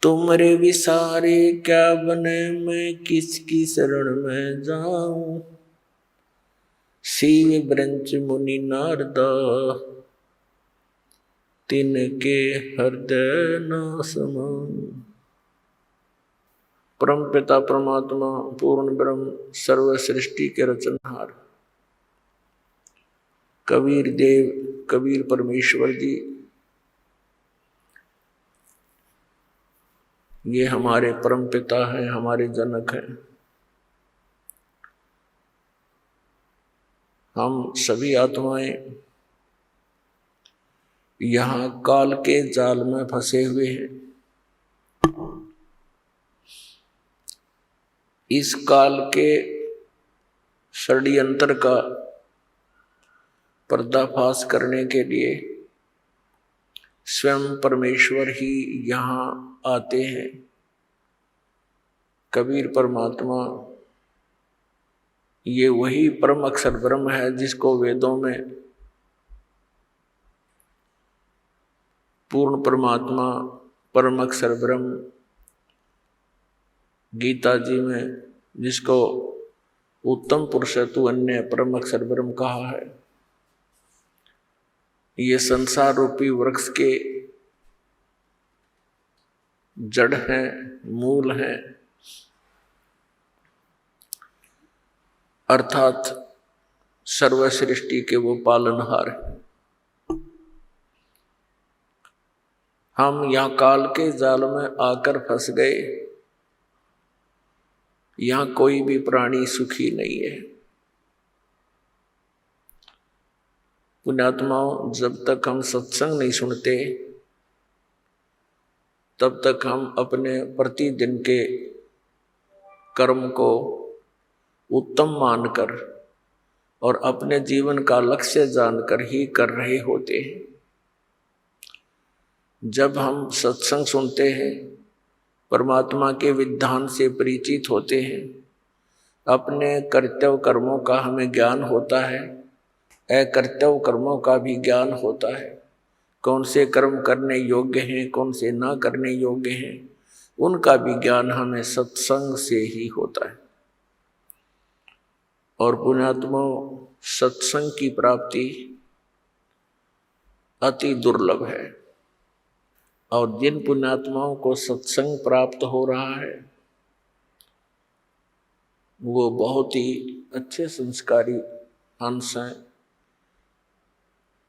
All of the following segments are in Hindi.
तुमरे विसारे क्या बने, मैं किसकी शरण में जाऊं। शिव ब्रंच मुनि नारदा, तिनके हृदय न समाऊं। परम पिता परमात्मा पूर्ण ब्रह्म सर्व सृष्टि के रचनहार कबीर देव कबीर परमेश्वर जी, ये हमारे परम पिता हैं, हमारे जनक हैं। हम सभी आत्माएं यहाँ काल के जाल में फंसे हुए हैं। इस काल के षड्यंत्र का पर्दाफाश करने के लिए स्वयं परमेश्वर ही यहाँ आते हैं। कबीर परमात्मा ये वही परम अक्षर ब्रह्म है जिसको वेदों में पूर्ण परमात्मा परम अक्षर ब्रह्म, गीता जी में जिसको उत्तम पुरुष तु अन्य परम अक्षर ब्रह्म कहा है। ये संसार रूपी वृक्ष के जड़ हैं, मूल हैं, अर्थात सर्व सृष्टि के वो पालनहार हैं। हम यहाँ काल के जाल में आकर फंस गए। यहाँ कोई भी प्राणी सुखी नहीं है। पुण्यात्माओं, जब तक हम सत्संग नहीं सुनते तब तक हम अपने प्रतिदिन के कर्म को उत्तम मानकर और अपने जीवन का लक्ष्य जानकर ही कर रहे होते हैं। जब हम सत्संग सुनते हैं, परमात्मा के विधान से परिचित होते हैं, अपने कर्तव्य कर्मों का हमें ज्ञान होता है, अकर्तव्य कर्मों का भी ज्ञान होता है। कौन से कर्म करने योग्य हैं, कौन से ना करने योग्य हैं, उनका भी ज्ञान हमें सत्संग से ही होता है। और पुण्यात्माओं, सत्संग की प्राप्ति अति दुर्लभ है। और जिन पुण्यात्माओं को सत्संग प्राप्त हो रहा है वो बहुत ही अच्छे संस्कारी हंस हैं।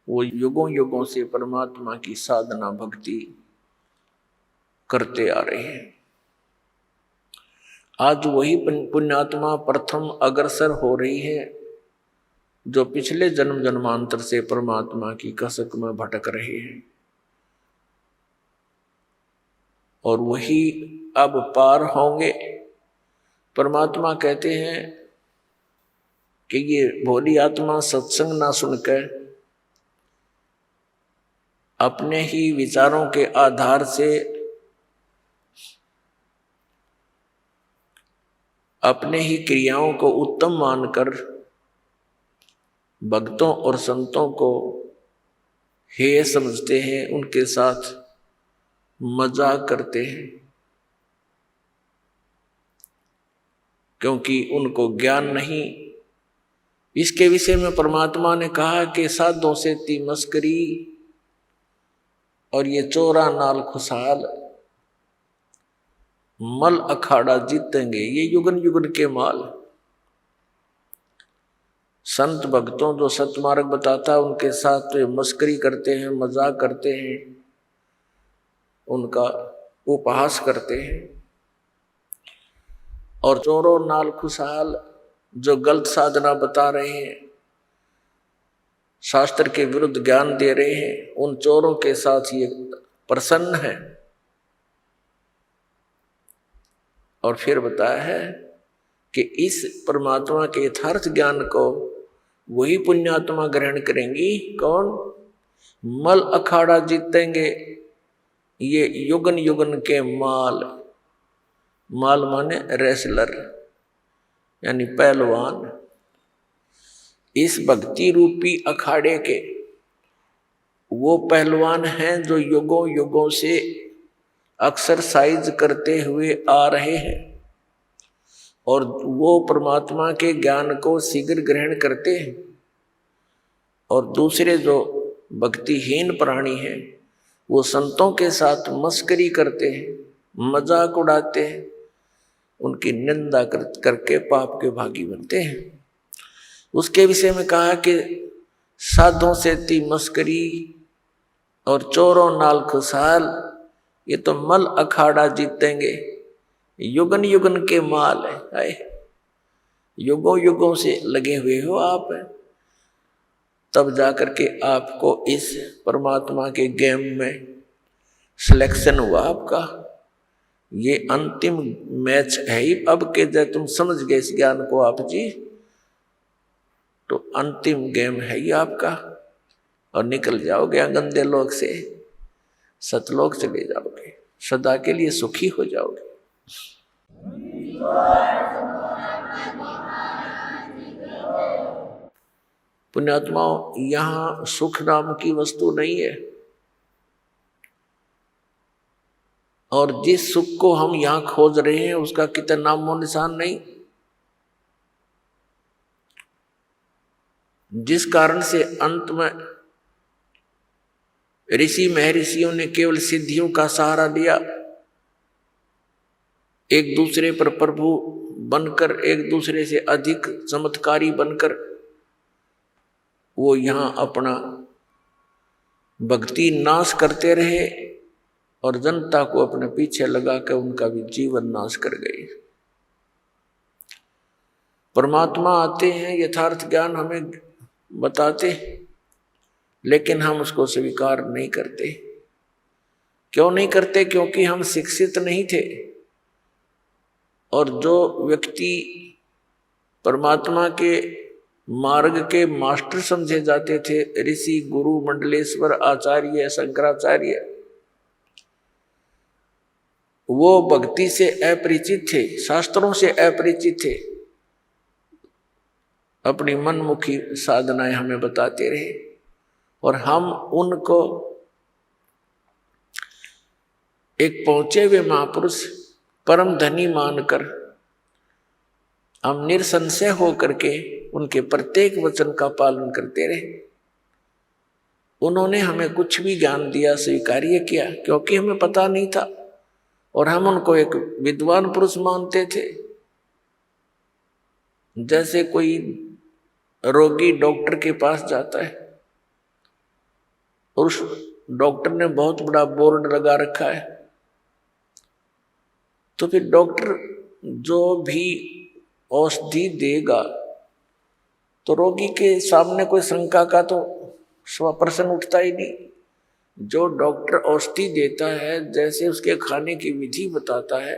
वो युगों युगों से परमात्मा की साधना भक्ति करते आ रहे हैं। आज वही पुण्यात्मा प्रथम अग्रसर हो रही है जो पिछले जन्म जन्मांतर से परमात्मा की कसक में भटक रहे हैं। और वही अब पार होंगे। परमात्मा कहते हैं कि ये भोली आत्मा सत्संग ना सुनकर अपने ही विचारों के आधार से अपने ही क्रियाओं को उत्तम मानकर भक्तों और संतों को हेय समझते हैं, उनके साथ मजाक करते हैं, क्योंकि उनको ज्ञान नहीं। इसके विषय में परमात्मा ने कहा कि साधों से ती मस्करी और ये चोरा नाल खुशहाल मल अखाड़ा जीतेंगे, ये युगन युगन के माल। संत भक्तों जो सतमार्ग बताता है उनके साथ तो ये मस्करी करते हैं, मजाक करते हैं, उनका उपहास करते हैं। और चोरों नाल खुशहाल जो गलत साधना बता रहे हैं, शास्त्र के विरुद्ध ज्ञान दे रहे हैं, उन चोरों के साथ ये प्रसन्न है। और फिर बताया है कि इस परमात्मा के यथार्थ ज्ञान को वही पुण्यात्मा ग्रहण करेंगी। कौन? मल अखाड़ा जीतेंगे, ये युगन युगन के माल। माल माने रेसलर यानी पहलवान। इस भक्ति रूपी अखाड़े के वो पहलवान हैं जो युगों युगों से एक्सरसाइज करते हुए आ रहे हैं और वो परमात्मा के ज्ञान को शीघ्र ग्रहण करते हैं। और दूसरे जो भक्तिहीन प्राणी हैं वो संतों के साथ मस्करी करते हैं, मजाक उड़ाते हैं, उनकी निंदा करके पाप के भागी बनते हैं। उसके विषय में कहा कि साधों से ती मस्करी और चोरों नाल खुशहाल, ये तो मल अखाड़ा जीतेंगे, युगन युगन के माल है। युगों युगों से लगे हुए हो आप, तब जाकर के आपको इस परमात्मा के गेम में सिलेक्शन हुआ आपका। ये अंतिम मैच है ही अब के, जब तुम समझ गए इस ज्ञान को आप जी, तो अंतिम गेम है ही आपका और निकल जाओगे गंदे लोक से, सतलोक चले जाओगे, सदा के लिए सुखी हो जाओगे। पुण्यात्माओं, यहां सुख नाम की वस्तु नहीं है, और जिस सुख को हम यहां खोज रहे हैं उसका कितना नामो निशान नहीं। जिस कारण से अंत में ऋषि महर्षियों ने केवल सिद्धियों का सहारा लिया, एक दूसरे पर प्रभु बनकर, एक दूसरे से अधिक चमत्कारी बनकर वो यहां अपना भक्ति नाश करते रहे और जनता को अपने पीछे लगाकर उनका भी जीवन नाश कर गए। परमात्मा आते हैं, यथार्थ ज्ञान हमें बताते, लेकिन हम उसको स्वीकार नहीं करते। क्यों नहीं करते? क्योंकि हम शिक्षित नहीं थे। और जो व्यक्ति परमात्मा के मार्ग के मास्टर समझे जाते थे, ऋषि, गुरु, मंडलेश्वर, आचार्य, शंकराचार्य, वो भक्ति से अपरिचित थे, शास्त्रों से अपरिचित थे, अपनी मनमुखी साधनाएं हमें बताते रहे और हम उनको एक पहुंचे हुए महापुरुष, परम धनी मानकर हम निसंशय होकर के उनके प्रत्येक वचन का पालन करते रहे। उन्होंने हमें कुछ भी ज्ञान दिया स्वीकार्य किया, क्योंकि हमें पता नहीं था और हम उनको एक विद्वान पुरुष मानते थे। जैसे कोई रोगी डॉक्टर के पास जाता है और उस डॉक्टर ने बहुत बड़ा बोर्ड लगा रखा है, तो फिर डॉक्टर जो भी औषधि देगा तो रोगी के सामने कोई शंका का तो प्रश्न उठता ही नहीं। जो डॉक्टर औषधि देता है, जैसे उसके खाने की विधि बताता है,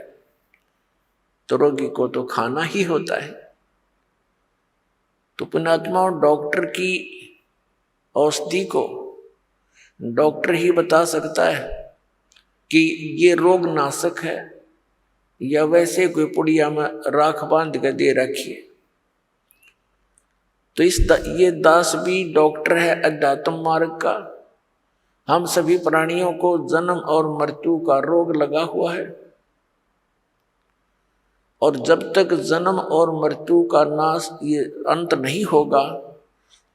तो रोगी को तो खाना ही होता है। तो पुण्यात्मा, डॉक्टर की औषधि को डॉक्टर ही बता सकता है कि ये रोग नाशक है या वैसे कोई पुड़िया में राख बांध कर दे रखी है। तो ये दास भी डॉक्टर है अध्यात्म मार्ग का। हम सभी प्राणियों को जन्म और मृत्यु का रोग लगा हुआ है, और जब तक जन्म और मृत्यु का नाश, ये अंत नहीं होगा,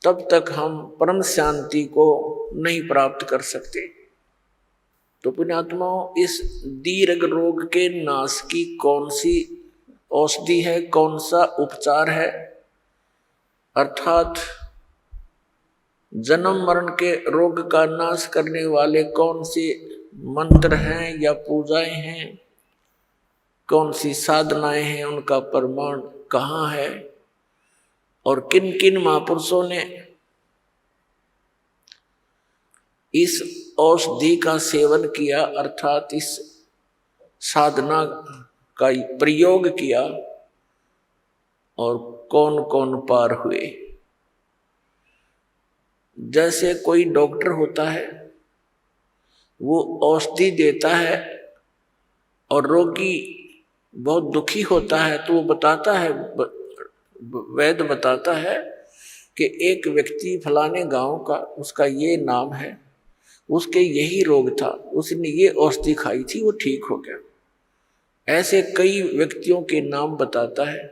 तब तक हम परम शांति को नहीं प्राप्त कर सकते। तो पुण्यात्माओं, इस दीर्घ रोग के नाश की कौन सी औषधि है, कौन सा उपचार है, अर्थात जन्म मरण के रोग का नाश करने वाले कौन से मंत्र हैं या पूजाएं हैं, कौन सी साधनाएं हैं, उनका प्रमाण कहाँ है और किन किन महापुरुषों ने इस औषधि का सेवन किया, अर्थात इस साधना का प्रयोग किया, और कौन कौन पार हुए। जैसे कोई डॉक्टर होता है, वो औषधि देता है और रोगी बहुत दुखी होता है, तो वो बताता है, वैद्य बताता है कि एक व्यक्ति फलाने गांव का, उसका ये नाम है, उसके यही रोग था, उसने ये औषधि खाई थी, वो ठीक हो गया। ऐसे कई व्यक्तियों के नाम बताता है।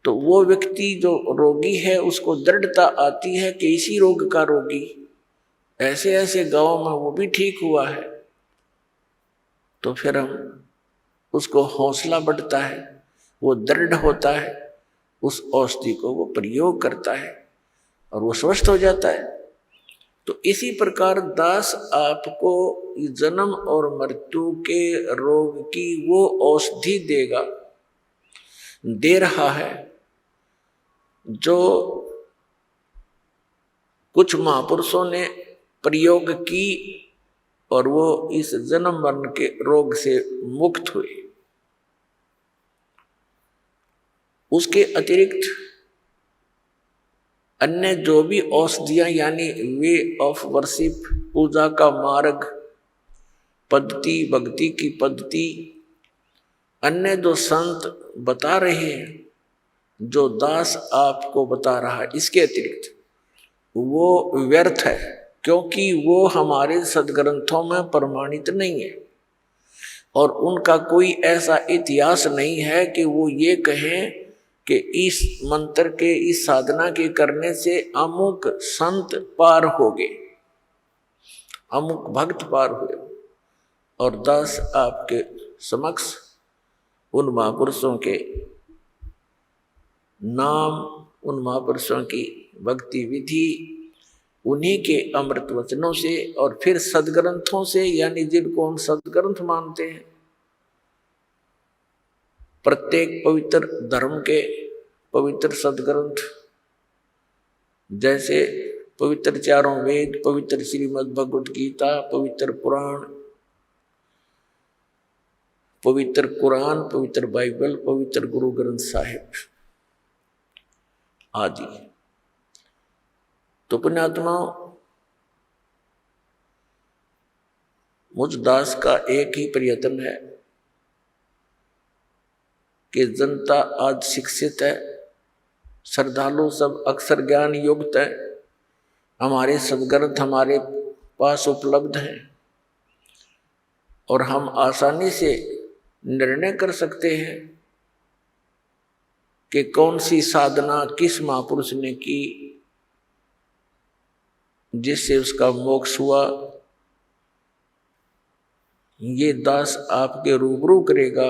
तो वो व्यक्ति जो रोगी है उसको दृढ़ता आती है कि इसी रोग का रोगी ऐसे ऐसे गांव में वो भी ठीक हुआ है, तो फिर हम उसको हौसला बढ़ता है, वो दृढ़ होता है, उस औषधि को वो प्रयोग करता है और वो स्वस्थ हो जाता है। तो इसी प्रकार दास आपको जन्म और मृत्यु के रोग की वो औषधि देगा, दे रहा है, जो कुछ महापुरुषों ने प्रयोग की और वो इस जन्म मरण के रोग से मुक्त हुए। उसके अतिरिक्त अन्य जो भी औषधियां यानी वे ऑफ वर्शिप, पूजा का मार्ग, पद्धति, भक्ति की पद्धति, अन्य जो संत बता रहे हैं, जो दास आपको बता रहा है, इसके अतिरिक्त वो व्यर्थ है, क्योंकि वो हमारे सदग्रंथों में प्रमाणित नहीं है और उनका कोई ऐसा इतिहास नहीं है कि वो ये कहें कि इस मंत्र के, इस साधना के करने से अमुक संत पार हो गए, अमुक भक्त पार हुए। और दास आपके समक्ष उन महापुरुषों के नाम, उन महापुरुषों की भक्ति विधि, उन्हीं के अमृत वचनों से और फिर सदग्रंथों से, यानी जिनको हम सदग्रंथ मानते हैं, प्रत्येक पवित्र धर्म के पवित्र सदग्रंथ, जैसे पवित्र चारों वेद, पवित्र श्रीमद् भगवत गीता, पवित्र पुराण, पवित्र कुरान, पवित्र बाइबल, पवित्र गुरु ग्रंथ साहिब आदि। तो पुण्यात्मा, मुझ दास का एक ही प्रयत्न है कि जनता आज शिक्षित है, श्रद्धालु सब अक्षर ज्ञान युक्त है, हमारे सदग्रंथ हमारे पास उपलब्ध हैं और हम आसानी से निर्णय कर सकते हैं कि कौन सी साधना किस महापुरुष ने की जिससे उसका मोक्ष हुआ। ये दास आपके रूबरू करेगा,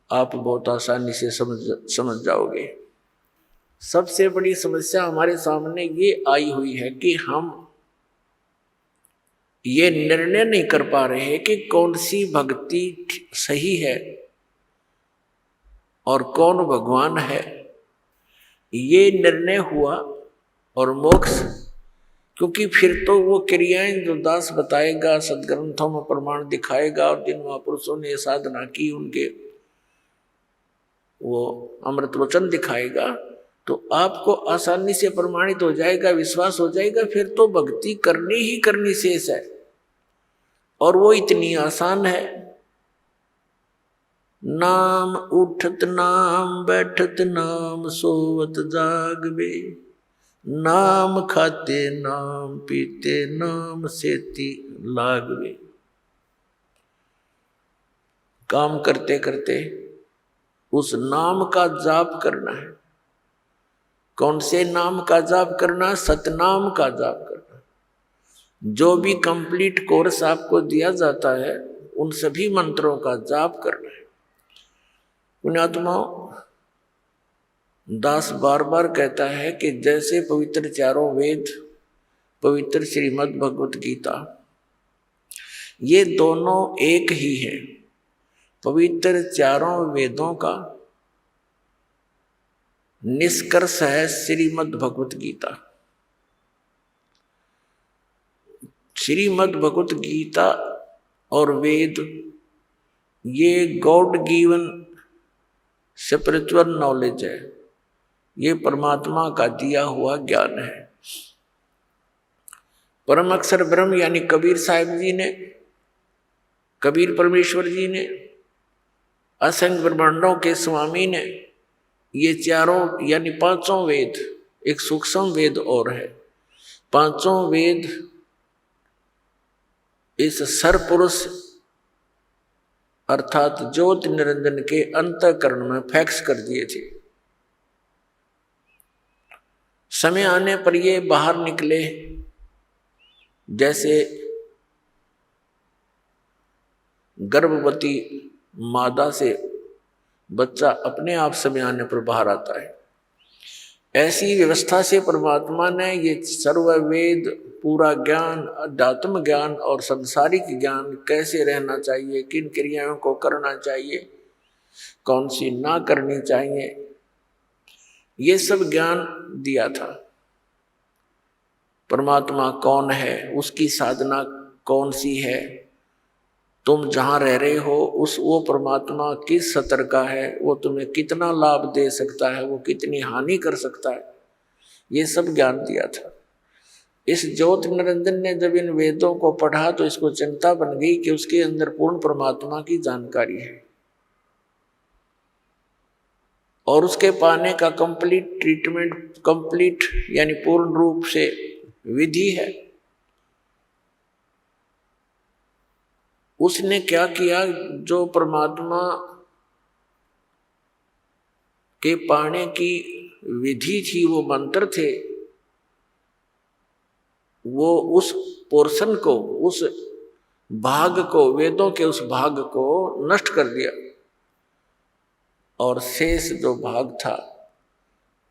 आप बहुत आसानी से समझ जाओगे। सबसे बड़ी समस्या हमारे सामने ये आई हुई है कि हम ये निर्णय नहीं कर पा रहे हैं कि कौन सी भक्ति सही है और कौन भगवान है। ये निर्णय हुआ और मोक्ष, क्योंकि फिर तो वो क्रियाएं जो दास बताएगा, सदग्रंथों में प्रमाण दिखाएगा और जिन महापुरुषों ने साधना की उनके वो अमृत वचन दिखाएगा, तो आपको आसानी से प्रमाणित हो जाएगा, विश्वास हो जाएगा। फिर तो भक्ति करनी ही करनी शेष है और वो इतनी आसान है। नाम उठत नाम बैठत नाम सोवत जागबे, नाम खाते नाम पीते नाम सेती लागबे। काम करते करते उस नाम का जाप करना है। कौन से नाम का जाप करना? सतनाम का जाप करना। जो भी कंप्लीट कोर्स आपको दिया जाता है उन सभी मंत्रों का जाप करना है। पुण्यात्माओं, दास बार बार कहता है कि जैसे पवित्र चारों वेद, पवित्र श्रीमद् भगवत गीता, ये दोनों एक ही है। पवित्र चारों वेदों का निष्कर्ष है श्रीमद् भगवत गीता। श्रीमद् भगवत गीता और वेद ये गॉड गिवन स्पिरिचुअल नॉलेज है, ये परमात्मा का दिया हुआ ज्ञान है। परम अक्षर ब्रह्म यानी कबीर साहिब जी ने, कबीर परमेश्वर जी ने, असंख्य ब्रह्मांडों के स्वामी ने ये चारों यानी पांचों वेद, एक सूक्ष्म वेद और है, पांचों वेद इस सरपुरुष अर्थात ज्योति निरंजन के अंतःकरण में फैक्स कर दिए थे। समय आने पर ये बाहर निकले, जैसे गर्भवती मादा से बच्चा अपने आप समय आने पर बाहर आता है, ऐसी व्यवस्था से परमात्मा ने ये सर्ववेद पूरा ज्ञान, अध्यात्म ज्ञान और संसारिक ज्ञान, कैसे रहना चाहिए, किन क्रियाओं को करना चाहिए, कौन सी ना करनी चाहिए, ये सब ज्ञान दिया था। परमात्मा कौन है, उसकी साधना कौन सी है, तुम जहाँ रह रहे हो वो परमात्मा किस स्तर का है, वो तुम्हें कितना लाभ दे सकता है, वो कितनी हानि कर सकता है, ये सब ज्ञान दिया था। इस ज्योति निरंजन ने जब इन वेदों को पढ़ा तो इसको चिंता बन गई कि उसके अंदर पूर्ण परमात्मा की जानकारी है और उसके पाने का कंप्लीट ट्रीटमेंट, कंप्लीट यानी पूर्ण रूप से विधि है। उसने क्या किया, जो परमात्मा के पाने की विधि थी, वो मंत्र थे, वो उस पोर्शन को, उस भाग को, वेदों के उस भाग को नष्ट कर दिया और शेष जो भाग था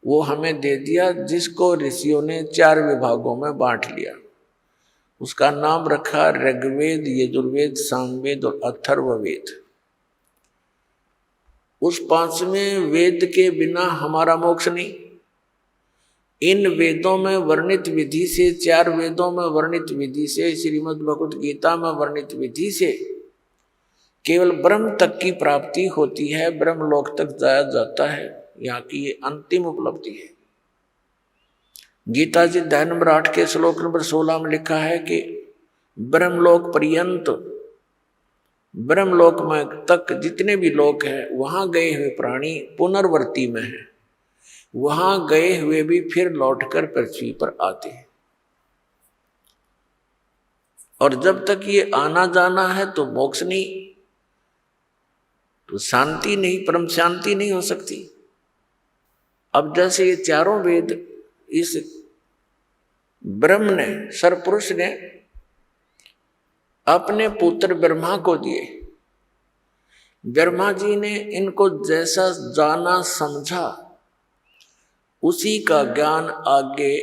वो हमें दे दिया, जिसको ऋषियों ने 4 विभागों में बांट लिया। उसका नाम रखा ऋग्वेद, यजुर्वेद, सामवेद और अथर्ववेद। उस 5वें वेद के बिना हमारा मोक्ष नहीं। इन वेदों में वर्णित विधि से, 4 वेदों में वर्णित विधि से, श्रीमद् भगवद गीता में वर्णित विधि से केवल ब्रह्म तक की प्राप्ति होती है, ब्रह्म लोक तक जाया जाता है। यहाँ की ये अंतिम उपलब्धि है। गीता जी अध्याय नंबर 8 के श्लोक नंबर 16 में लिखा है कि ब्रह्मलोक पर्यंत, ब्रह्मलोक में तक जितने भी लोक हैं, वहां गए हुए प्राणी पुनर्वर्ती में हैं, वहां गए हुए भी फिर लौटकर पृथ्वी पर आते हैं। और जब तक ये आना जाना है तो मोक्ष नहीं, तो शांति नहीं, परम शांति नहीं हो सकती। अब जैसे ये 4 वेद इस ब्रह्म ने, सरपुरुष ने अपने पुत्र ब्रह्मा को दिए। ब्रह्मा जी ने इनको जैसा जाना समझा, उसी का ज्ञान आगे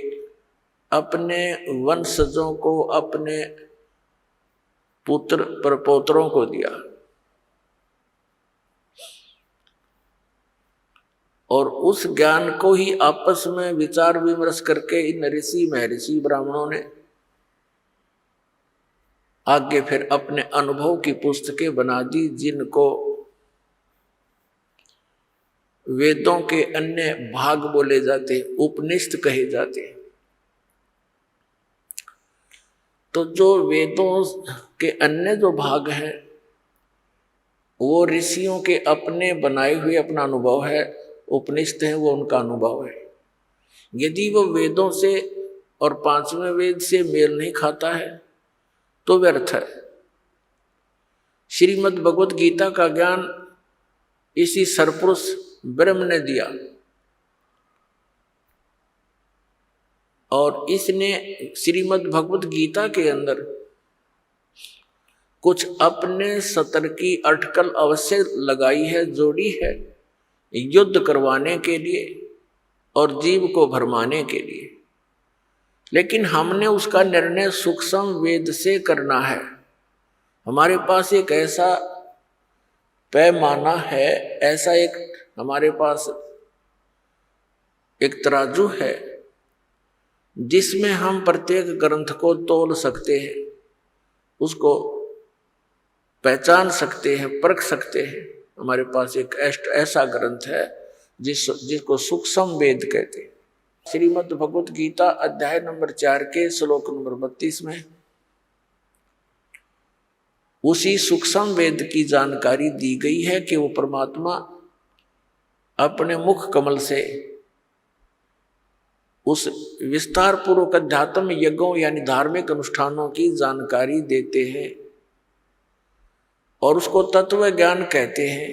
अपने वंशजों को, अपने पुत्र प्रपोत्रों को दिया। और उस ज्ञान को ही आपस में विचार विमर्श करके इन ऋषि महर्षि ब्राह्मणों ने आगे फिर अपने अनुभव की पुस्तकें बना दी, जिनको वेदों के अन्य भाग बोले जाते, उपनिषद कहे जाते। तो जो वेदों के अन्य जो भाग हैं वो ऋषियों के अपने बनाए हुए अपना अनुभव है, उपनिषद है वो उनका अनुभव है। यदि वो वेदों से और 5वें वेद से मेल नहीं खाता है तो व्यर्थ है। श्रीमद् भगवद गीता का ज्ञान इसी सरपुरुष ब्रह्म ने दिया और इसने श्रीमद् भगवद गीता के अंदर कुछ अपने सतर की अटकल अवश्य लगाई है, जोड़ी है, युद्ध करवाने के लिए और जीव को भरमाने के लिए। लेकिन हमने उसका निर्णय सूक्ष्म वेद से करना है। हमारे पास एक ऐसा पैमाना है, ऐसा एक हमारे पास एक तराजू है जिसमें हम प्रत्येक ग्रंथ को तोल सकते हैं, उसको पहचान सकते हैं, परख सकते हैं। हमारे पास एक ऐसा ग्रंथ है जिसको सूक्ष्म वेद कहते हैं। श्रीमद् भगवद गीता अध्याय नंबर 4 के श्लोक नंबर 32 में उसी सूक्ष्म वेद की जानकारी दी गई है कि वो परमात्मा अपने मुख कमल से उस विस्तार पूर्वक अध्यात्म यज्ञों यानी धार्मिक अनुष्ठानों की जानकारी देते हैं। और उसको तत्व ज्ञान कहते हैं।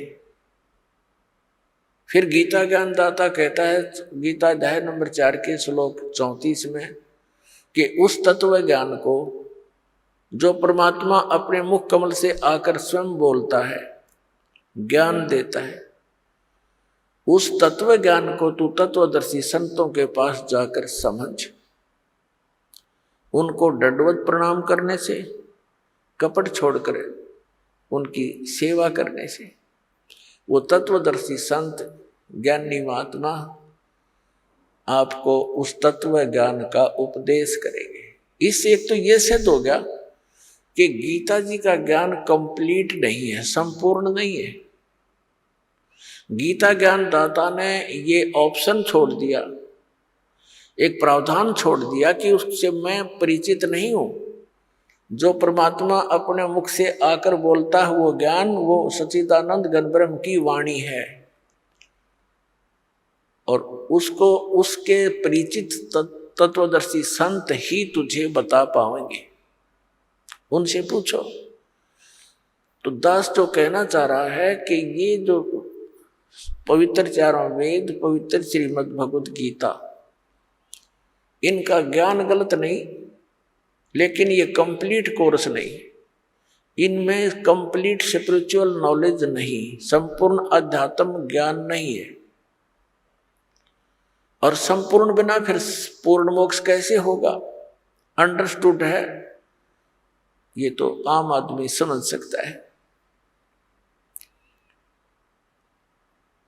फिर गीता ज्ञान दाता कहता है गीता अध्याय नंबर 4 के श्लोक 34 में कि उस तत्व ज्ञान को जो परमात्मा अपने मुख कमल से आकर स्वयं बोलता है, ज्ञान देता है, उस तत्व ज्ञान को तू तत्वदर्शी संतों के पास जाकर समझ। उनको दंडवत प्रणाम करने से, कपट छोड़कर उनकी सेवा करने से वो तत्वदर्शी संत ज्ञानी महात्मा आपको उस तत्व ज्ञान का उपदेश करेंगे। इससे एक तो ये सिद्ध हो गया कि गीता जी का ज्ञान कंप्लीट नहीं है, संपूर्ण नहीं है। गीता ज्ञान दाता ने ये ऑप्शन छोड़ दिया, एक प्रावधान छोड़ दिया कि उससे मैं परिचित नहीं हूं। जो परमात्मा अपने मुख से आकर बोलता है वो ज्ञान, वो सच्चिदानंद घन ब्रह्म की वाणी है और उसको उसके परिचित तत्वदर्शी संत ही तुझे बता पाएंगे। उनसे पूछो। तो दास जो कहना चाह रहा है कि ये जो पवित्र चारों वेद, पवित्र श्रीमद् भगवत गीता, इनका ज्ञान गलत नहीं, लेकिन ये कंप्लीट कोर्स नहीं, इनमें कंप्लीट स्पिरिचुअल नॉलेज नहीं, संपूर्ण अध्यात्म ज्ञान नहीं है। और संपूर्ण बिना फिर पूर्ण मोक्ष कैसे होगा? अंडरस्टूड है, ये तो आम आदमी समझ सकता है।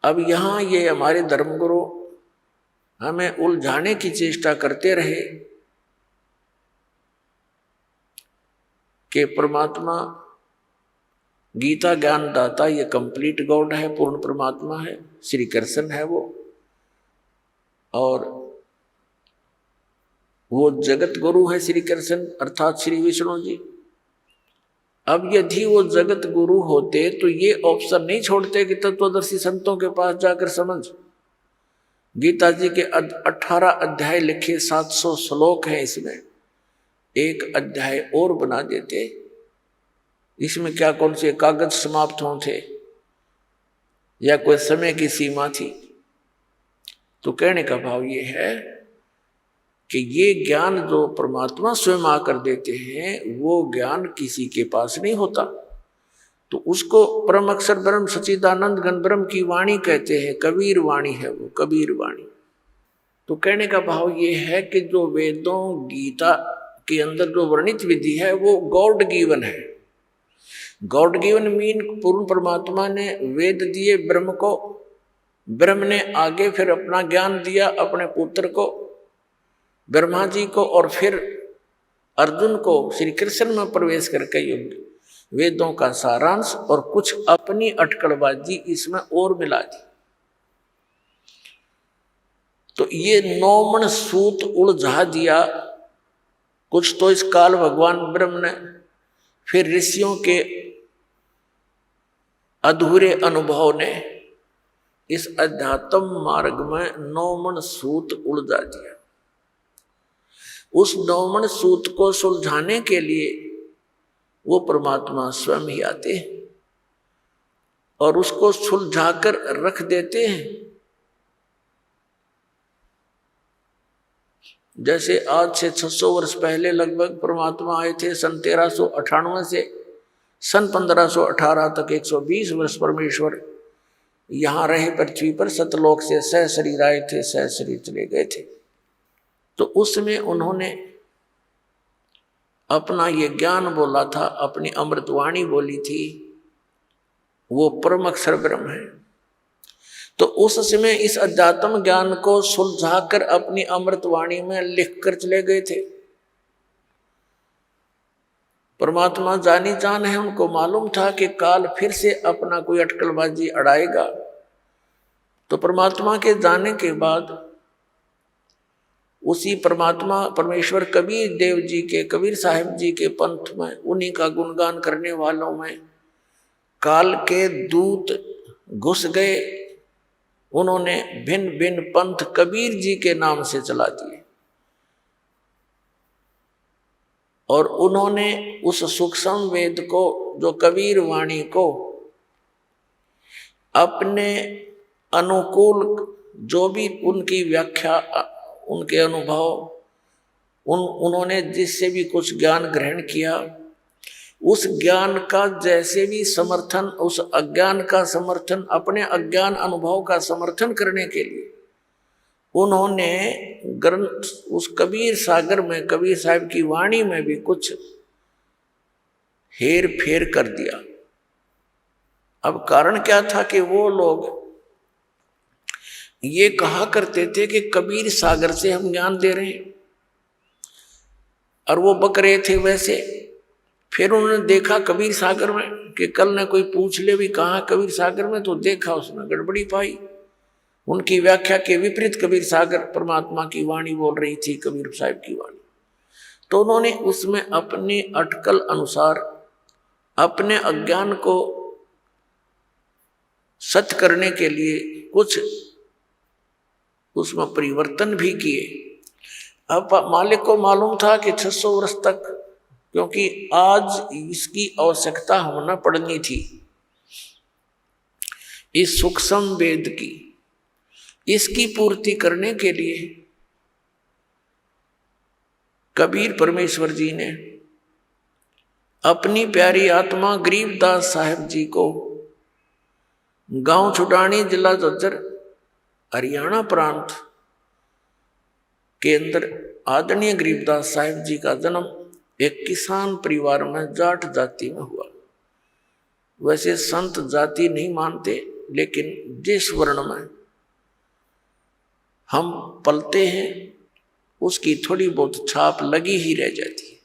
अब यहां ये हमारे धर्मगुरु हमें उलझाने की चेष्टा करते रहे कि परमात्मा गीता ज्ञान दाता ये कंप्लीट गॉड है, पूर्ण परमात्मा है, श्री कृष्ण है वो, और वो जगत गुरु है श्री कृष्ण अर्थात श्री विष्णु जी। अब यदि वो जगत गुरु होते तो ये ऑप्शन नहीं छोड़ते कि तत्वदर्शी संतों के पास जाकर समझ। गीता जी के 18 अध्याय लिखे, 700 श्लोक हैं, इसमें एक अध्याय और बना देते। इसमें क्या कौन से कागज समाप्त होते या कोई समय की सीमा थी? तो कहने का भाव ये है कि ये ज्ञान जो परमात्मा स्वयं आकर देते हैं वो ज्ञान किसी के पास नहीं होता। तो उसको परम अक्षर ब्रह्म सच्चिदानंद घन ब्रह्म की वाणी कहते हैं, कबीर वाणी है वो, कबीर वाणी। तो कहने का भाव ये है कि जो वेदों गीता के अंदर जो वर्णित विधि है वो गॉड गिवन है। गॉड गिवन मीन पूर्ण परमात्मा ने वेद दिए ब्रह्म को, ब्रह्म ने आगे फिर अपना ज्ञान दिया अपने पुत्र को, ब्रह्मा जी को, और फिर अर्जुन को श्री कृष्ण में प्रवेश करके वेदों का सारांश और कुछ अपनी अटकलबाजी इसमें और मिला दी। तो ये नौमन सूत उलझा दिया कुछ तो इस काल भगवान ब्रह्म ने, फिर ऋषियों के अधूरे अनुभव ने इस अध्यात्म मार्ग में नौमन सूत उलझा दिया। उस नौमन सूत को सुलझाने के लिए वो परमात्मा स्वयं ही आते हैं और उसको सुलझाकर रख देते हैं। जैसे आज से 600 वर्ष पहले लगभग परमात्मा आए थे, सन 1398 से सन 1518 तक 120 वर्ष परमेश्वर यहाँ रहे पृथ्वी पर, सतलोक से सह शरीर आए थे, सह शरीर चले गए थे। तो उसमें उन्होंने अपना ये ज्ञान बोला था, अपनी अमृतवाणी बोली थी, वो परम अक्षर ब्रह्म है। तो उस समय इस अध्यात्म ज्ञान को सुलझाकर अपनी अमृतवाणी में लिख कर चले गए थे। परमात्मा जानी जान है, उनको मालूम था कि काल फिर से अपना कोई अटकलबाजी अड़ाएगा। तो परमात्मा के जाने के बाद उसी परमात्मा परमेश्वर कबीर देव जी के, कबीर साहिब जी के पंथ में, उन्हीं का गुणगान करने वालों में काल के दूत घुस गए। उन्होंने भिन्न भिन्न पंथ कबीर जी के नाम से चला दिए और उन्होंने उस सूक्ष्म वेद को जो कबीर वाणी को अपने अनुकूल जो भी उनकी व्याख्या, उनके अनुभव, उन्होंने जिससे भी कुछ ज्ञान ग्रहण किया, उस ज्ञान का जैसे भी समर्थन, उस अज्ञान का समर्थन, अपने अज्ञान अनुभव का समर्थन करने के लिए उन्होंने ग्रंथ उस कबीर सागर में, कबीर साहब की वाणी में भी कुछ हेर फेर कर दिया। अब कारण क्या था कि वो लोग ये कहा करते थे कि कबीर सागर से हम ज्ञान दे रहे हैं, और वो बक रहे थे वैसे। फिर उन्होंने देखा कबीर सागर में कि कल ने कोई पूछ ले भी कहाँ कबीर सागर में, तो देखा उसमें गड़बड़ी पाई। उनकी व्याख्या के विपरीत कबीर सागर परमात्मा की वाणी बोल रही थी, कबीर साहब की वाणी। तो उन्होंने उसमें अपनी अटकल अनुसार अपने अज्ञान को सत्य करने के लिए कुछ उसमें परिवर्तन भी किए। अब मालिक को मालूम था कि 600 वर्ष तक, क्योंकि आज इसकी आवश्यकता होना पड़नी थी, इस सूक्ष्म वेद की, इसकी पूर्ति करने के लिए कबीर परमेश्वर जी ने अपनी प्यारी आत्मा गरीबदास साहब जी को गांव छुटानी, जिला झज्जर, हरियाणा प्रांत के अंदर आदरणीय गरीबदास साहब जी का जन्म एक किसान परिवार में जाट जाति में हुआ। वैसे संत जाति नहीं मानते, लेकिन जिस वर्ण में हम पलते हैं उसकी थोड़ी बहुत छाप लगी ही रह जाती है।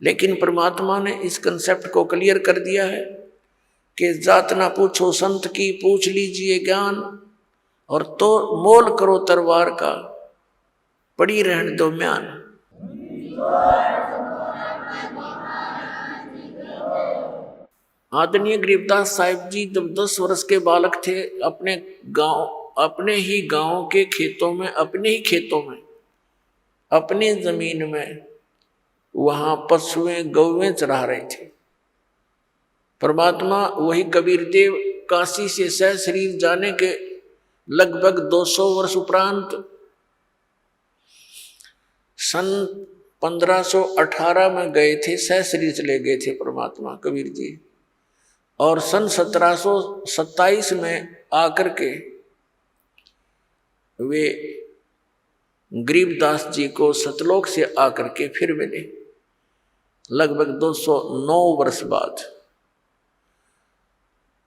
लेकिन परमात्मा ने इस कंसेप्ट को क्लियर कर दिया है कि जात ना पूछो संत की, पूछ लीजिए ज्ञान, और तो मोल करो तरवार का, पड़ी रहने दो म्यान। आदरणीय गरीबदास साहिब जी जब 10 वर्ष के बालक थे, अपने गांव, अपने ही गांव के खेतों में, अपने ही खेतों में, अपनी जमीन में वहां पशुएं गौवें चरा रहे थे। परमात्मा वही कबीर देव काशी से सह शरीर जाने के लगभग 200 वर्ष उपरांत सन 1518 में गए थे, सह शरीर चले गए थे परमात्मा कबीर जी, और सन 1727 में आकर के वे गरीबदास जी को सतलोक से आकर के फिर मिले, लगभग 209 वर्ष बाद।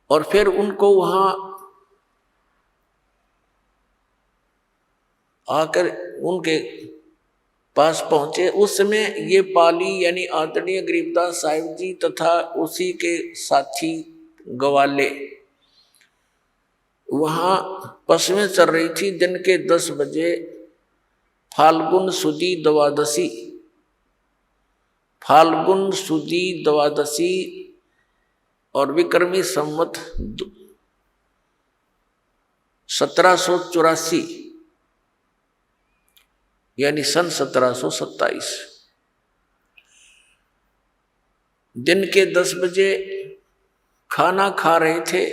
और फिर उनको वहां आकर उनके पास पहुंचे। उस समय ये पाली यानी आदरणीय गरीबदास साहिब जी तथा उसी के साथी गवाले वहां पशुएं चल रही थी। दिन के 10 बजे फाल्गुन सुदी द्वादशी, फाल्गुन सुदी द्वादशी और विक्रमी संवत 1784 यानी सन 1727 दिन के 10 बजे खाना खा रहे थे।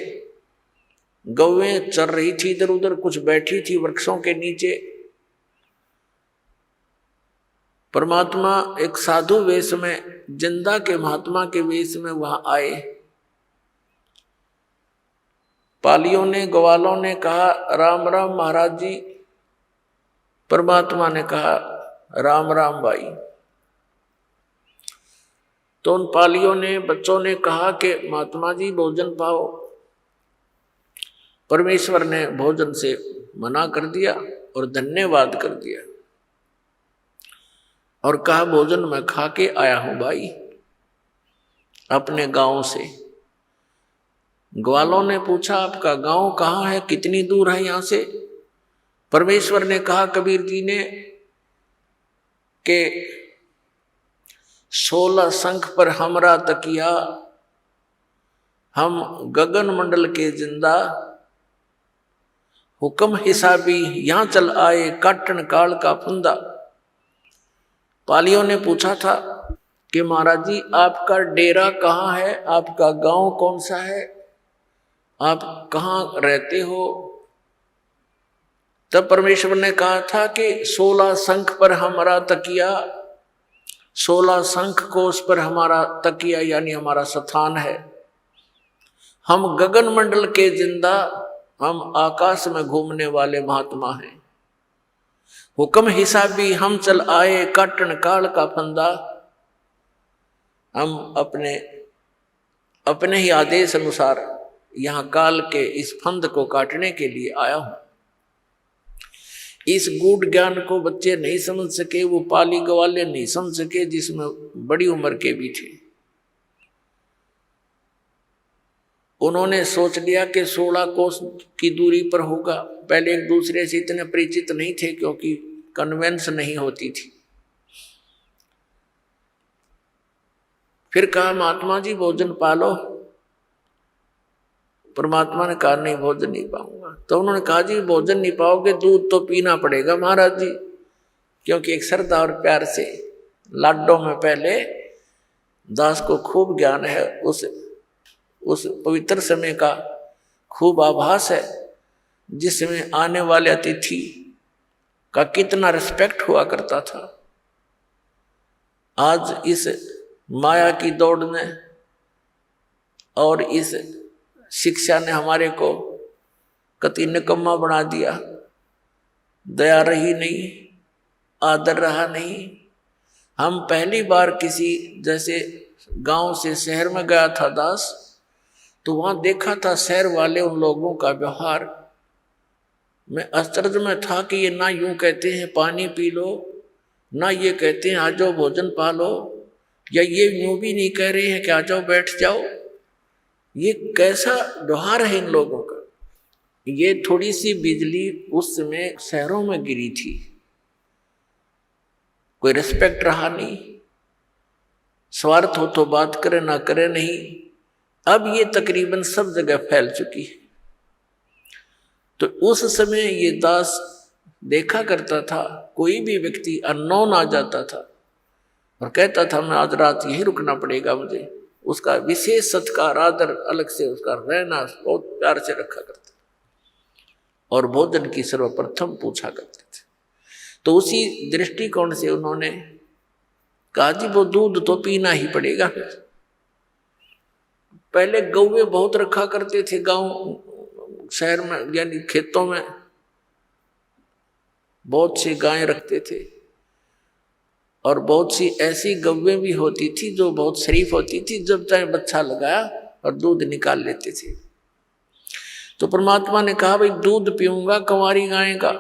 गौवें चर रही थी इधर उधर, कुछ बैठी थी वृक्षों के नीचे। परमात्मा एक साधु वेश में, जिंदा के महात्मा के वेश में वहां आए। पालियों ने, ग्वालों ने कहा राम राम महाराज जी। परमात्मा ने कहा राम राम भाई। तो उन पालियों ने, बच्चों ने कहा कि महात्मा जी भोजन पाओ। परमेश्वर ने भोजन से मना कर दिया और धन्यवाद कर दिया और कहा भोजन मैं खा के आया हूं भाई अपने गांव से। ग्वालों ने पूछा आपका गांव कहाँ है, कितनी दूर है यहां से? परमेश्वर ने कहा कबीर जी ने कि 16 शंख पर हमरा तकिया, हम गगन मंडल के जिंदा, हुक्म हिसाबी यहां चल आए, काटन काल का फंदा। पालियों ने पूछा था कि महाराज जी आपका डेरा कहाँ है, आपका गांव कौन सा है, आप कहाँ रहते हो। तब परमेश्वर ने कहा था कि 16 शंख पर हमारा तकिया, 16 शंख कोश पर हमारा तकिया यानी हमारा स्थान है। हम गगन मंडल के जिंदा, हम आकाश में घूमने वाले महात्मा हैं। हुक्म हिसाबी हम चल आए, काटन काल का फंदा। हम अपने ही आदेश अनुसार यहाँ काल के इस फंद को काटने के लिए आया हूं। इस गूढ़ ज्ञान को बच्चे नहीं समझ सके, वो पाली ग्वाले नहीं समझ सके, जिसमें बड़ी उम्र के भी थे। उन्होंने सोच लिया कि 16 कोस की दूरी पर होगा। पहले एक दूसरे से इतने परिचित नहीं थे क्योंकि कन्वेंस नहीं होती थी। फिर कहा महात्मा जी भोजन पालो। परमात्मा ने कहा नहीं, भोजन नहीं पाऊंगा। तो उन्होंने कहा जी भोजन नहीं पाओगे, दूध तो पीना पड़ेगा महाराज जी। क्योंकि एक श्रद्धा और प्यार से लाडों में पहले दास को खूब ज्ञान है, उस पवित्र समय का खूब आभास है, जिसमें आने वाले अतिथि का कितना रिस्पेक्ट हुआ करता था। आज इस माया की दौड़ ने और इस शिक्षा ने हमारे को कति निकम्मा बना दिया। दया रही नहीं, आदर रहा नहीं। हम पहली बार किसी जैसे गांव से शहर में गया था दास, तो वहां देखा था शहर वाले उन लोगों का व्यवहार। मैं आश्चर्य में था कि ये ना यूं कहते हैं पानी पी लो, ना ये कहते हैं आ जाओ भोजन पा लो, या ये यूं भी नहीं कह रहे हैं कि आ जाओ बैठ जाओ। ये कैसा व्यवहार है इन लोगों का। ये थोड़ी सी बिजली उस समय शहरों में गिरी थी, कोई रिस्पेक्ट रहा नहीं। स्वार्थ हो तो बात करे, ना करे नहीं। अब ये तकरीबन सब जगह फैल चुकी है। तो उस समय ये दास देखा करता था, कोई भी व्यक्ति अननोन आ जाता था और कहता था मैं आज रात यहीं रुकना पड़ेगा मुझे, उसका विशेष सत्कार आदर अलग से उसका रहना बहुत प्यार से रखा करते और भोजन की सर्वप्रथम पूछा करते थे। तो उसी दृष्टिकोण से उन्होंने कहा जी वो दूध तो पीना ही पड़ेगा। पहले गौवे बहुत रखा करते थे गांव शहर में, यानी खेतों में बहुत सी गायें रखते थे और बहुत सी ऐसी गौवें भी होती थी जो बहुत शरीफ होती थी, जब चाहे बच्चा लगाया और दूध निकाल लेते थे। तो परमात्मा ने कहा भाई दूध पीऊंगा कंवारी गाय का,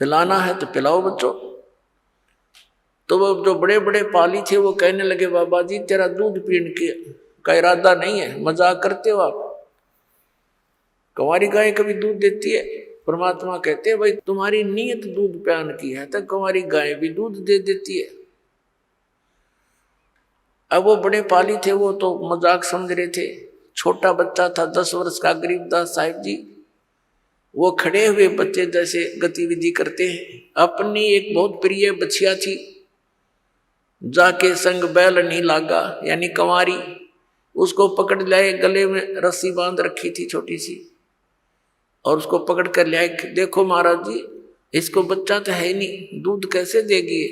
पिलाना है तो पिलाओ बच्चों। तो वो जो बड़े बड़े पाली थे वो कहने लगे बाबा जी तेरा दूध पीने का इरादा नहीं है, मजाक करते हो आप, कंवारी गाय कभी दूध देती है। परमात्मा कहते हैं भाई तुम्हारी नीयत दूध प्यान की है तो कंवारी गाय भी दूध दे देती है। अब वो बड़े पाली थे, वो तो मजाक समझ रहे थे। छोटा बच्चा था 10 वर्ष का गरीबदास साहिब जी, वो खड़े हुए बच्चे जैसे गतिविधि करते हैं। अपनी एक बहुत प्रिय बछिया थी, जाके संग बैल नहीं लागा यानी कंवारी, उसको पकड़ लाए, गले में रस्सी बांध रखी थी छोटी सी, और उसको पकड़ कर लाए। देखो महाराज जी इसको बच्चा तो है नहीं, दूध कैसे देगी।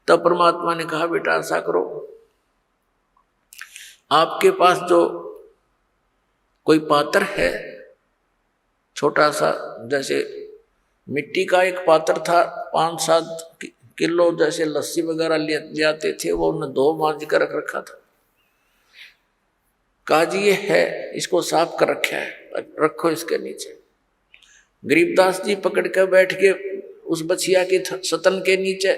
तब परमात्मा ने कहा बेटा ऐसा करो, आपके पास जो कोई पात्र है छोटा सा, जैसे मिट्टी का एक पात्र था, 5-7 किलो जैसे लस्सी वगैरह ले आते थे, वो उन्होंने धो मांझ कर रख रखा था। कहा जी ये है, इसको साफ कर रखा है, रखो इसके नीचे। गरीबदास जी पकड़ कर बैठ के उस बछिया के सतन के नीचे,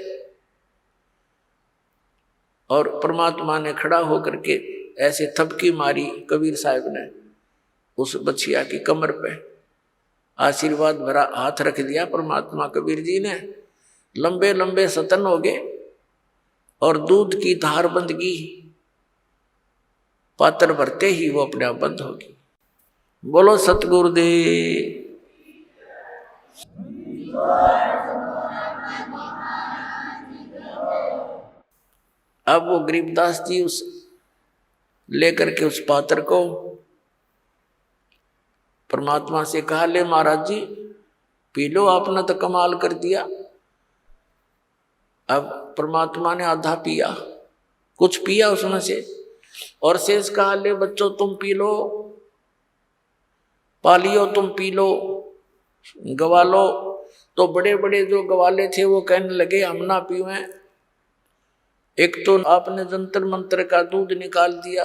और परमात्मा ने खड़ा होकर के ऐसे थपकी मारी कबीर साहब ने उस बछिया की कमर पे, आशीर्वाद भरा हाथ रख दिया परमात्मा। कबीर जी ने लंबे लंबे सतन हो गए और दूध की धार बंद की, पात्र भरते ही वो अपने आप बंद होगी। बोलो सतगुरुदेव। अब वो गरीबदास जी उस लेकर के उस पात्र को परमात्मा से कहा, ले महाराज जी पी लो, आपने तो कमाल कर दिया। अब परमात्मा ने आधा पिया, कुछ पिया उसमें से, और शेष कहा, ले बच्चों तुम पी लो, पालियो तुम पी लो, गवा लो। तो बड़े बड़े जो गवाले थे वो कहने लगे, हम ना पीवे, एक तो आपने जंतर मंत्र का दूध निकाल दिया,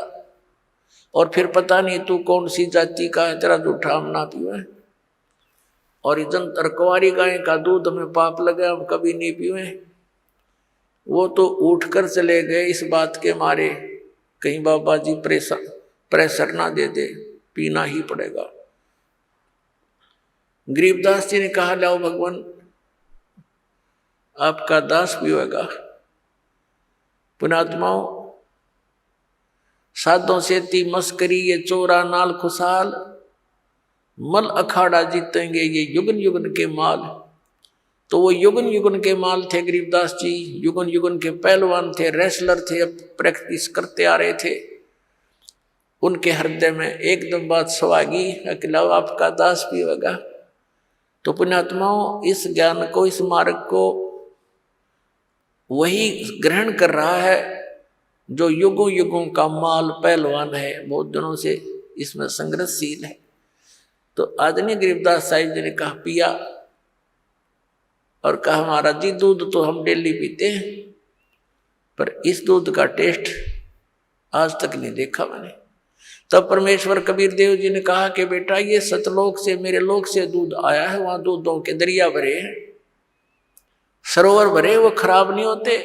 और फिर पता नहीं तू कौन सी जाति का है, तेरा जूठा, हम ना पीवे, और जंतर कुंवारी गाय का दूध हमें पाप लगे, हम कभी नहीं पीवे। वो तो उठकर चले गए इस बात के मारे, कहीं बाबा जी प्रेशर ना दे दे, पीना ही पड़ेगा। गरीबदास जी ने कहा, लाओ भगवान आपका दास पीवेगा। पुणात्माओं, साधों से ती मस्करी ये चोरा नाल खुशहाल, मल अखाड़ा जीतेंगे ये युगन युगन के माल। तो वो युगन युगन के माल थे गरीबदास जी, युगन युगन के पहलवान थे, रेसलर थे, प्रैक्टिस करते आ रहे थे। उनके हृदय में एकदम बात सवागी, अकेला आपका दास पीवेगा। तो पुण्यात्माओं, इस ज्ञान को, इस मार्ग को वही ग्रहण कर रहा है जो युगों युगों का माल पहलवान है, बहुत दिनों से इसमें संघर्षशील है। तो आदरणीय गरीबदास साहिब जी ने कहा, पिया, और कहा, महाराज जी दूध तो हम डेली पीते हैं, पर इस दूध का टेस्ट आज तक नहीं देखा मैंने। तब परमेश्वर कबीर देव जी ने कहा कि बेटा, ये सतलोक से, मेरे लोक से दूध आया है, वहां दूधों के दरिया भरे हैं, सरोवर भरे, वो खराब नहीं होते,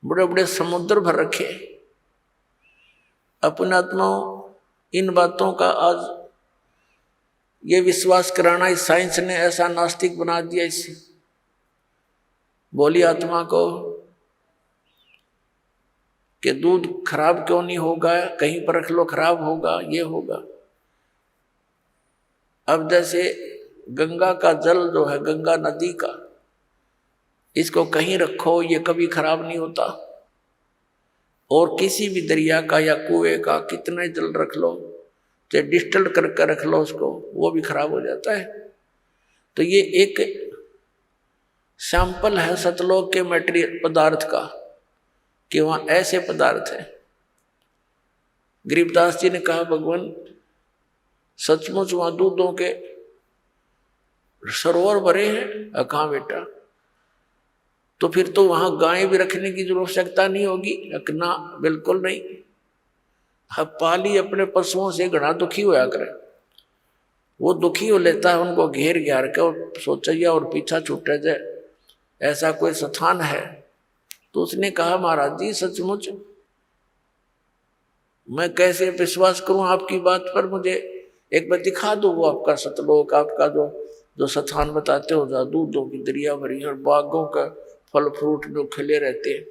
बड़े बड़े समुद्र भर रखे। अपने आत्माओं, इन बातों का आज ये विश्वास कराना, इस साइंस ने ऐसा नास्तिक बना दिया इस बोली आत्मा को कि दूध खराब क्यों नहीं होगा, कहीं पर रख लो खराब होगा, ये होगा। अब जैसे गंगा का जल जो है, गंगा नदी का, इसको कहीं रखो ये कभी खराब नहीं होता, और किसी भी दरिया का या कुएं का कितना जल रख लो, चाहे डिस्टिल्ड करके रख लो उसको, वो भी खराब हो जाता है। तो ये एक सैंपल है सतलोक के मटेरियल पदार्थ का, कि वहां ऐसे पदार्थ है। गरीबदास जी ने कहा, भगवान सचमुच वहां दूधों के सरोवर भरे हैं। कहा बेटा, तो फिर तो वहां गाय भी रखने की जरूरत आवश्यकता नहीं होगी। रखना बिल्कुल नहीं, अब पाली अपने पशुओं से घना दुखी होया करे, वो दुखी हो लेता है, उनको घेर घेर के और सोचा और पीछा छूटे जाए, ऐसा कोई स्थान है। तो उसने कहा, महाराज जी सचमुच मैं कैसे विश्वास करूं आपकी बात पर, मुझे एक बार दिखा दो वो आपका सतलोक, आपका जो स्थान बताते हो, जहाँ दूधों की दरिया भरी और बागों का फल फ्रूट जो खिले रहते हैं,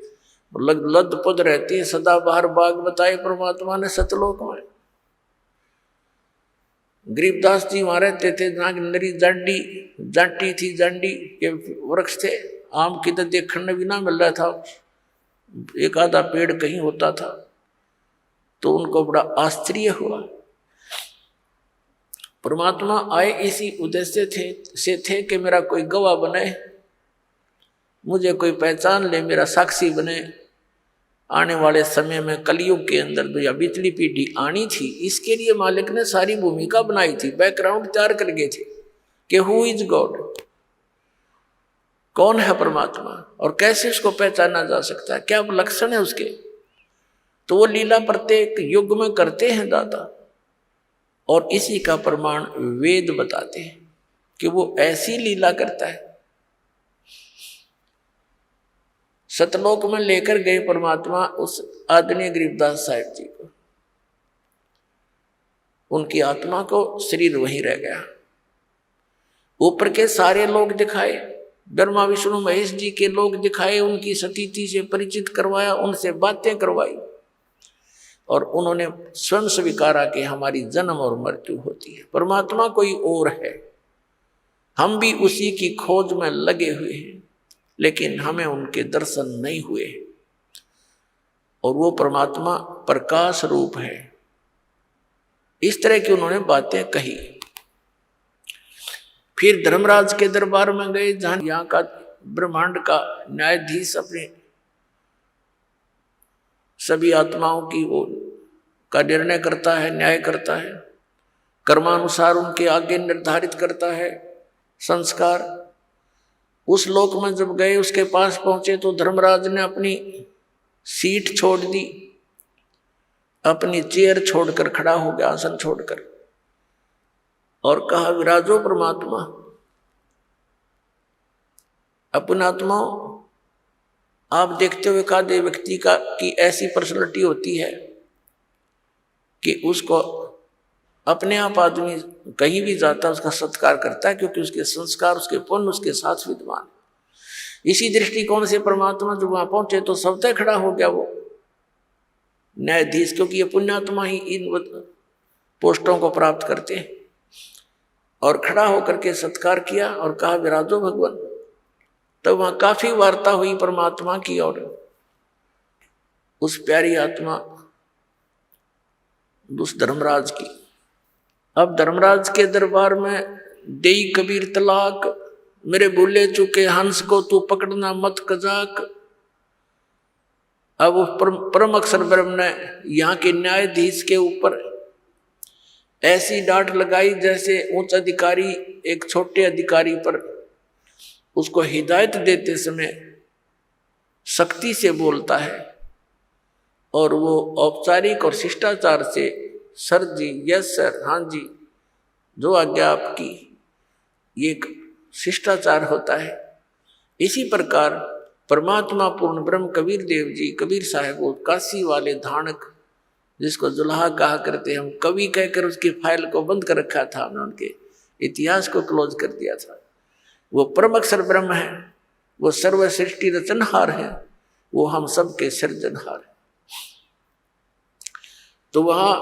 लद पद रहती है, सदा बाहर बाग बताए परमात्मा ने सतलोक में। गरीबदास जी वहां रहते थे, जहाँ नरी जांटी थी, जांडी के वृक्ष थे, आम की तो देखने भी ना मिल रहा था, एक आधा पेड़ कहीं होता था। तो उनको बड़ा आश्चर्य हुआ। परमात्मा आए इसी उद्देश्य से थे कि मेरा कोई गवाह बने, मुझे कोई पहचान ले, मेरा साक्षी बने। आने वाले समय में कलयुग के अंदर जो या बीतली पीढ़ी आनी थी, इसके लिए मालिक ने सारी भूमिका बनाई थी, बैकग्राउंड तैयार कर गए थे कि हु इज गॉड, कौन है परमात्मा और कैसे उसको पहचाना जा सकता है, क्या लक्षण है उसके। तो वो लीला प्रत्येक युग में करते हैं दाता, और इसी का प्रमाण वेद बताते हैं कि वो ऐसी लीला करता है। सतलोक में लेकर गए परमात्मा उस आदरणीय गरीबदास साहिब जी को, उनकी आत्मा को, शरीर वहीं रह गया। ऊपर के सारे लोग दिखाए, ब्रह्मा विष्णु महेश जी के लोग दिखाए, उनकी सतीति से परिचित करवाया, उनसे बातें करवाई, और उन्होंने स्वयं स्वीकारा कि हमारी जन्म और मृत्यु होती है, परमात्मा कोई और है, हम भी उसी की खोज में लगे हुए हैं, लेकिन हमें उनके दर्शन नहीं हुए। और वो परमात्मा प्रकाश रूप है। इस तरह की उन्होंने बातें कही। फिर धर्मराज के दरबार में गए, जहां यहाँ का ब्रह्मांड का न्यायाधीश अपने सभी आत्माओं की वो का निर्णय करता है, न्याय करता है, कर्मानुसार उनके आगे निर्धारित करता है संस्कार। उस लोक में जब गए, उसके पास पहुंचे तो धर्मराज ने अपनी सीट छोड़ दी, अपनी चेयर छोड़कर खड़ा हो गया, आसन छोड़कर, और कहा, विराजो परमात्मा। अपने आत्माओं, आप देखते हुए कादे व्यक्ति की ऐसी पर्सनैलिटी होती है कि उसको अपने आप आदमी कहीं भी जाता है उसका सत्कार करता है, क्योंकि उसके संस्कार, उसके पुण्य उसके साथ विद्यमान। इसी दृष्टिकोण से परमात्मा जब वहां पहुंचे तो स्वतः खड़ा हो गया वो न्यायाधीश, क्योंकि ये पुण्यात्मा ही इन पोस्टों को प्राप्त करते हैं। और खड़ा होकर के सत्कार किया और कहा, विराजो भगवान। तब वहां काफी वार्ता हुई परमात्मा की और उस प्यारी आत्मा उस धर्मराज की। अब धर्मराज के दरबार में देई कबीर तलाक, मेरे भूले चुके हंस को तू पकड़ना मत कजाक। अब परम अक्षर ब्रह्म ने यहाँ के न्यायाधीश के ऊपर ऐसी डांट लगाई जैसे उच्च अधिकारी एक छोटे अधिकारी पर उसको हिदायत देते समय सख्ती से बोलता है, और वो औपचारिक और शिष्टाचार से सर जी, यस सर, हाँ जी, जो आज्ञा आपकी, ये एक शिष्टाचार होता है। इसी प्रकार परमात्मा पूर्ण ब्रह्म कबीर देव जी, कबीर साहब, वो काशी वाले धानक, जिसको जुल्हा कहा करते, हम कवि कहकर उसकी फाइल को बंद कर रखा था, हमने उनके इतिहास को क्लोज कर दिया था। वो परम अक्षर ब्रह्म है, वो सर्व सृष्टि रचनहार है, वो हम सबके सृजनहार है। तो वहां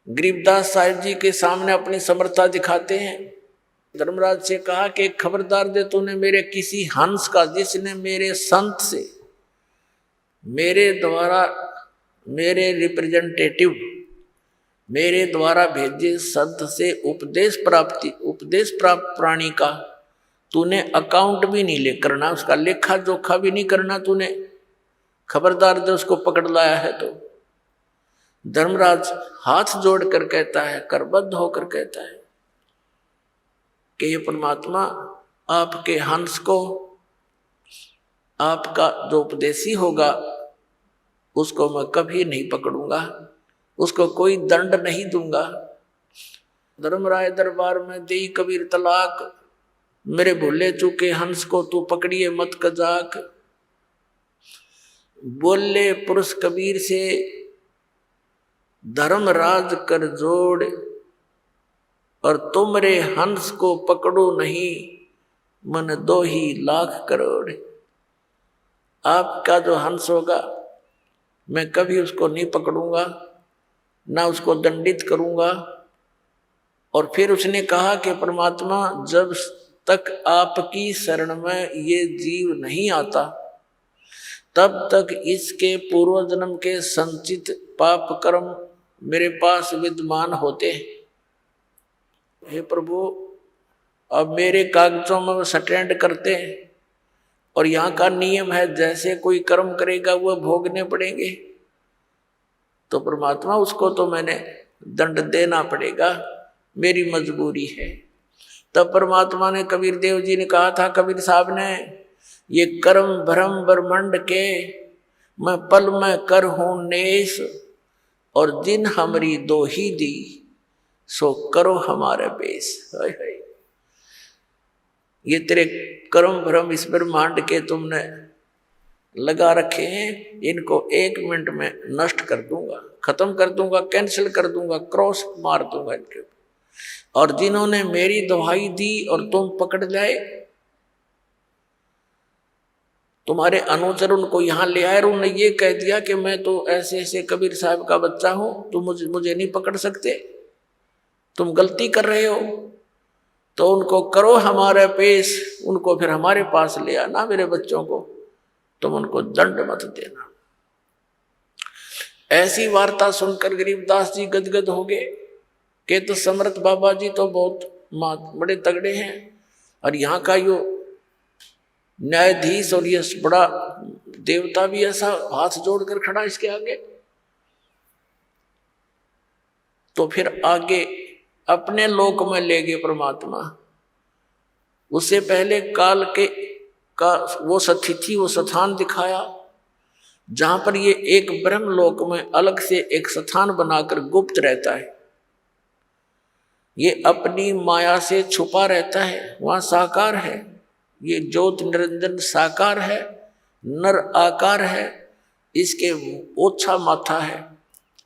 गरीबदास साहिब जी के सामने अपनी समर्था दिखाते हैं। धर्मराज से कहा कि खबरदार दे, तूने मेरे किसी हंस का, जिसने मेरे संत से, मेरे द्वारा, मेरे रिप्रेजेंटेटिव, मेरे द्वारा भेजे संत से उपदेश प्राप्त प्राणी का तूने अकाउंट भी नहीं ले करना, उसका लेखा जोखा भी नहीं करना तूने। खबरदार दे, उसको पकड़ लाया है तो। धर्मराज हाथ जोड़कर कहता है, करबद्ध होकर कहता है कि ये परमात्मा, आपके हंस को, आपका जो उपदेशी होगा उसको मैं कभी नहीं पकड़ूंगा, उसको कोई दंड नहीं दूंगा। धर्मराय दरबार में देई कबीर तलाक, मेरे भूले चुके हंस को तू पकड़िए मत कजाक। बोले पुरुष कबीर से धर्मराज कर जोड़, और तुमरे हंस को पकड़ो नहीं, मन 2 ही लाख करोड़। आपका जो हंस होगा मैं कभी उसको नहीं पकड़ूंगा, ना उसको दंडित करूंगा। और फिर उसने कहा कि परमात्मा, जब तक आपकी शरण में ये जीव नहीं आता, तब तक इसके पूर्व जन्म के संचित पाप कर्म मेरे पास विद्यमान होते हैं। हे प्रभु, अब मेरे कागजों में स्टैंड करते हैं, और यहाँ का नियम है जैसे कोई कर्म करेगा वह भोगने पड़ेंगे। तो परमात्मा, उसको तो मैंने दंड देना पड़ेगा, मेरी मजबूरी है। तब परमात्मा ने, कबीर देव जी ने कहा था, कबीर साहब ने, ये कर्म भ्रम ब्रह्मंड के मैं पल में कर हूं नेस, और जिन हमरी दोही दी सो करो हमारे बेस। ये तेरे कर्म भ्रम इस ब्रह्मांड के तुमने लगा रखे हैं, इनको 1 मिनट में नष्ट कर दूंगा, खत्म कर दूंगा, कैंसिल कर दूंगा, क्रॉस मार दूंगा इनके ऊपर। और जिन्होंने मेरी दुहाई दी और तुम पकड़ जाए, तुम्हारे अनुचर उनको यहां ले आए और उन्होंने ये कह दिया कि मैं तो ऐसे ऐसे कबीर साहब का बच्चा हूं, तुम मुझे नहीं पकड़ सकते, तुम गलती कर रहे हो, तो उनको करो हमारे पेश, उनको फिर हमारे पास ले आना, मेरे बच्चों को, तुम उनको दंड मत देना। ऐसी वार्ता सुनकर गरीबदास जी गदगद हो गए कि तो समर्थ बाबा जी तो बहुत बड़े तगड़े हैं, और यहाँ का यो न्यायाधीश और ये बड़ा देवता भी ऐसा हाथ जोड़कर खड़ा इसके आगे। तो फिर आगे अपने लोक में ले गए परमात्मा। उससे पहले काल के का वो सतिथि, वो स्थान दिखाया जहां पर ये एक ब्रह्म लोक में अलग से एक स्थान बनाकर गुप्त रहता है। ये अपनी माया से छुपा रहता है, वहां साकार है। ये ज्योत निरंजन साकार है, नर आकार है, इसके ओछा माथा है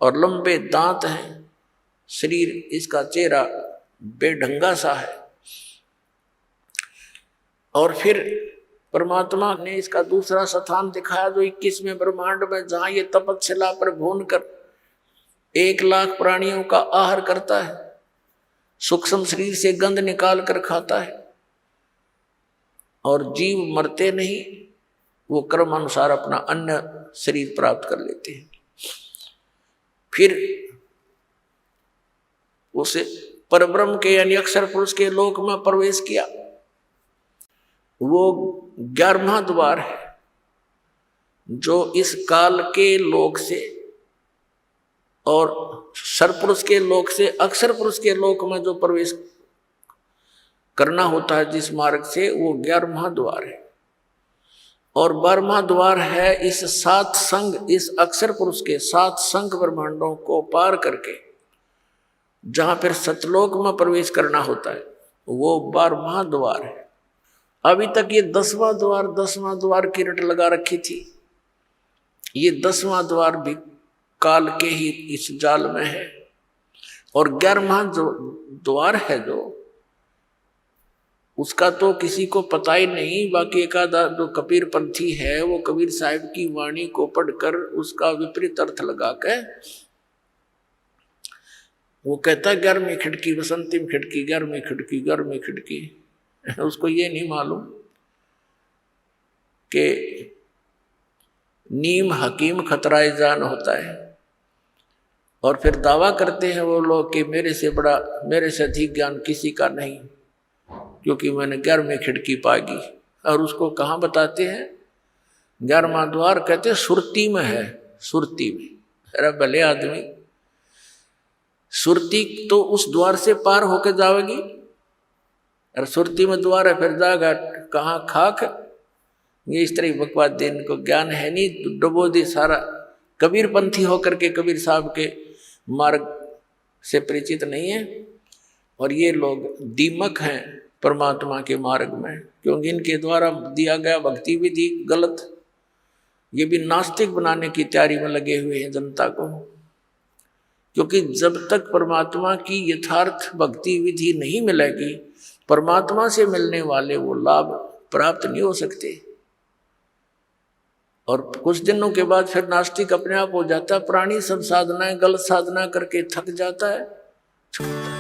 और लंबे दांत हैं, शरीर इसका चेहरा बेढंगा सा है। और फिर परमात्मा ने इसका दूसरा स्थान दिखाया जो 21वें ब्रह्मांड में, जहां ये तपस्या पर भून कर 1,00,000 प्राणियों का आहार करता है, सूक्ष्म शरीर से गंध निकाल कर खाता है, और जीव मरते नहीं, वो कर्म अनुसार अपना अन्य शरीर प्राप्त कर लेते हैं। फिर उसे परब्रह्म के यानी अक्षर पुरुष के लोक में प्रवेश किया। वो 11वां द्वार है जो इस काल के लोक से और सरपुरुष के लोक से अक्षर पुरुष के लोक में जो प्रवेश करना होता है जिस मार्ग से, वो 11वां द्वार है। और 12वां द्वार है इस 7 संघ, इस अक्षर पुरुष के 7 संघ ब्रह्मांडों को पार करके जहां फिर सतलोक में प्रवेश करना होता है, वो 12वां द्वार है। अभी तक ये 10वां द्वार की रट लगा रखी थी। ये 10वां द्वार भी काल के ही इस जाल में है। और 11वां जो द्वार है जो, उसका तो किसी को पता ही नहीं। बाकी एक आधा जो कबीर पंथी है वो कबीर साहिब की वाणी को पढ़कर उसका विपरीत अर्थ लगा कर वो कहता 11वीं खिड़की, बसंतीम खिड़की, 11वीं खिड़की, 11वीं खिड़की। उसको ये नहीं मालूम कि नीम हकीम खतराए जान होता है। और फिर दावा करते हैं वो लोग कि मेरे से बड़ा, मेरे से अधिक ज्ञान किसी का नहीं, क्योंकि मैंने 11वीं खिड़की पागी। और उसको कहाँ बताते हैं? 11वां द्वार कहते हैं सुरती में है, सुरती में। अरे भले आदमी, सुरती तो उस द्वार से पार होकर जाएगी, और सुरती में द्वार है, फिर जाएगा कहाँ खाक। ये इस तरह बकवास दे, इनको ज्ञान है नहीं, डुबो दी सारा। कबीर पंथी होकर के कबीर साहब के मार्ग से परिचित नहीं है। और ये लोग दीमक हैं परमात्मा के मार्ग में, क्योंकि इनके द्वारा दिया गया भक्ति विधि गलत। ये भी नास्तिक बनाने की तैयारी में लगे हुए हैं जनता को, क्योंकि जब तक परमात्मा की यथार्थ भक्ति विधि नहीं मिलेगी, परमात्मा से मिलने वाले वो लाभ प्राप्त नहीं हो सकते। और कुछ दिनों के बाद फिर नास्तिक अपने आप हो जाता है। प्राणी सब साधनाएं गलत साधना करके थक जाता है।